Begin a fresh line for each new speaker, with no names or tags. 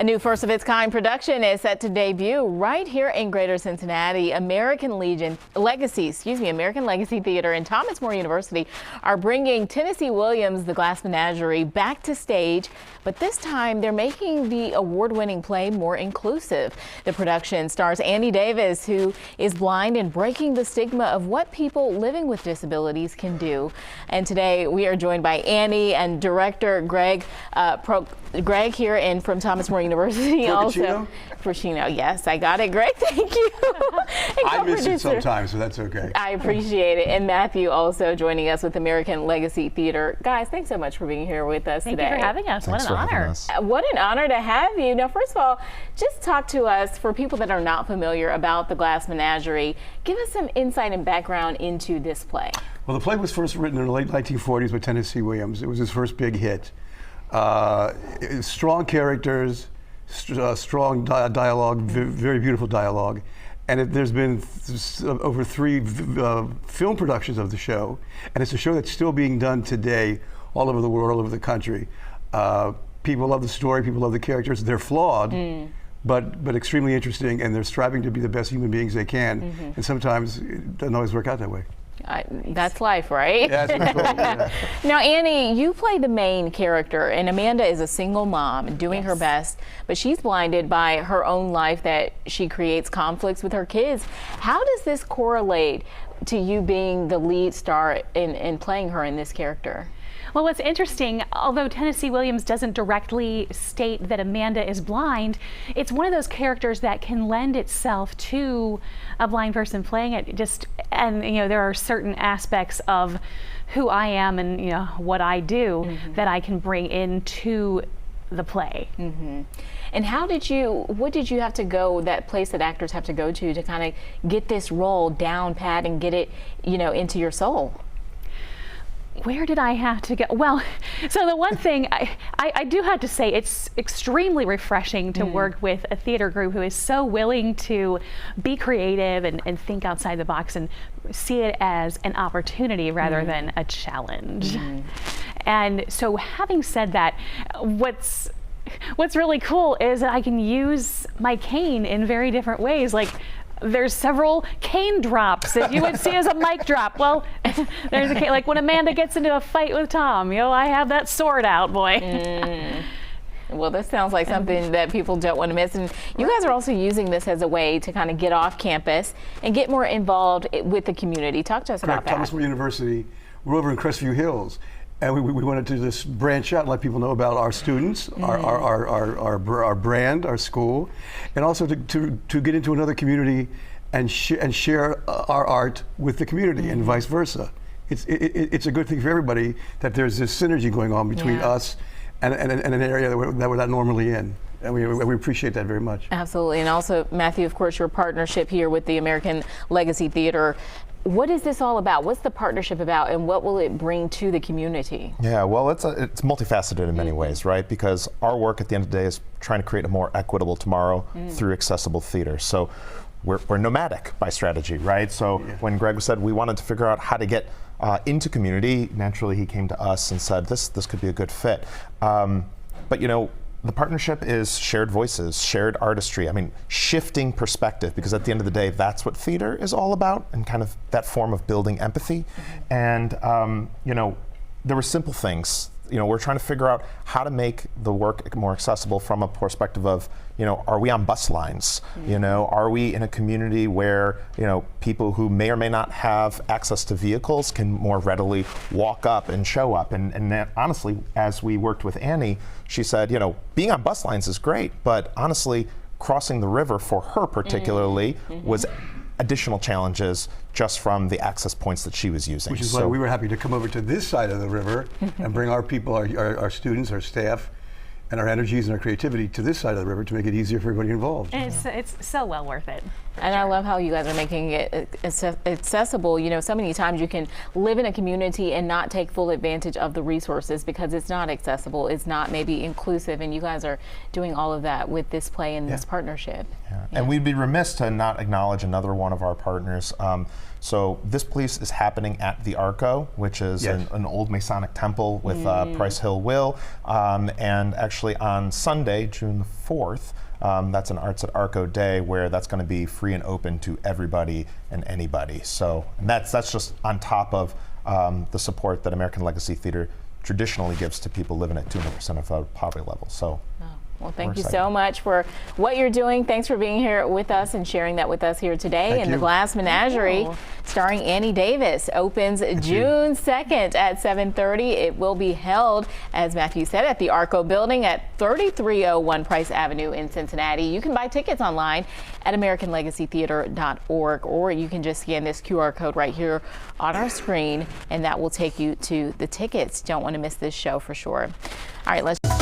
A new first of its kind production is set to debut right here in Greater Cincinnati. American Legacy Theater and Thomas More University are bringing Tennessee Williams' The Glass Menagerie back to stage, but this time they're making the award-winning play more inclusive. The production stars Annie Davis, who is blind and breaking the stigma of what people living with disabilities can do. And today we are joined by Annie and director Greg here from Thomas More University. Fruscino, yes, I got it. Greg, thank you.
I miss it sometimes, so that's okay.
I appreciate it. And Matthew also joining us with American Legacy Theater. Guys, thanks so much for being here with us today.
Thank you for having us. What an honor.
What an honor to have you. Now, first of all, just talk to us, for people that are not familiar about The Glass Menagerie, give us some insight and background into this play.
Well, the play was first written in the late 1940s by Tennessee Williams. It was his first big hit. Strong characters, strong dialogue, very beautiful dialogue. And there's been over 3 film productions of the show. And it's a show that's still being done today all over the world, all over the country. People love the story, people love the characters. They're flawed, but extremely interesting, and they're striving to be the best human beings they can. And sometimes it doesn't always work out that way.
That's life, right?
Yeah, that's right. Yeah.
Now, Annie, you play the main character, and Amanda is a single mom doing her best, but she's blinded by her own life that she creates conflicts with her kids. How does this correlate to you being the lead star in playing her in this character?
Well, what's interesting, although Tennessee Williams doesn't directly state that Amanda is blind, it's one of those characters that can lend itself to a blind person playing it. And there are certain aspects of who I am and what I do that I can bring into the play. And
what did you have to go, that place that actors have to go to kind of get this role down pat and get it, into your soul?
Where did I have to go? Well, so the one thing I do have to say, it's extremely refreshing to work with a theater group who is so willing to be creative and think outside the box and see it as an opportunity rather than a challenge. And so, having said that, what's really cool is that I can use my cane in very different ways. Like, there's several cane drops that you would see as a mic drop. Well, there's a cane, like when Amanda gets into a fight with Tom, I have that sword out, boy.
Well, this sounds like something that people don't want to miss. And you guys are also using this as a way to kind of get off campus and get more involved with the community. Talk to us about that.
Thomas More University, we're over in Crestview Hills. And we wanted to just branch out and let people know about our students, our brand, our school, and also to get into another community and share our art with the community and vice versa. It's a good thing for everybody that there's this synergy going on between us and an area that we're not normally in. And we appreciate that very much.
Absolutely. And also, Matthew, of course, your partnership here with the American Legacy Theater. What is this all about? What's the partnership about, and what will it bring to the community?
Yeah, well, it's multifaceted in many ways, right? Because our work at the end of the day is trying to create a more equitable tomorrow through accessible theater. So we're nomadic by strategy, right? So when Greg said we wanted to figure out how to get into community, naturally he came to us and said this could be a good fit. But the partnership is shared voices, shared artistry. I mean, shifting perspective, because at the end of the day, that's what theater is all about, and kind of that form of building empathy. And there were simple things. We're trying to figure out how to make the work more accessible from a perspective of, are we on bus lines? Are we in a community where, people who may or may not have access to vehicles can more readily walk up and show up? And that, honestly, as we worked with Annie, she said, being on bus lines is great, but honestly, crossing the river for her particularly was additional challenges just from the access points that she was using.
Which is why we were happy to come over to this side of the river and bring our people, our students, our staff, and our energies and our creativity to this side of the river to make it easier for everybody involved.
And it's so well worth it.
And I love how you guys are making it accessible. So many times you can live in a community and not take full advantage of the resources because it's not accessible, it's not maybe inclusive, and you guys are doing all of that with this play and this partnership.
And we'd be remiss to not acknowledge another one of our partners. So this piece is happening at the Arco, which is
Yes.
an old Masonic temple with Price Hill Will. And actually on Sunday, June the 4th, that's an Arts at Arco Day where that's going to be free and open to everybody and anybody. So and that's just on top of the support that American Legacy Theater traditionally gives to people living at 200% of poverty level. So.
Well, thank you
excited.
so much for what you're doing. Thanks for being here with us and sharing that with us here today.
Thank
And
you.
The Glass Menagerie, starring Annie Davis, opens June 2nd at 7:30. It will be held, as Matthew said, at the Arco Building at 3301 Price Avenue in Cincinnati. You can buy tickets online at AmericanLegacyTheater.org, or you can just scan this QR code right here on our screen, and that will take you to the tickets. Don't want to miss this show for sure. All right, let's.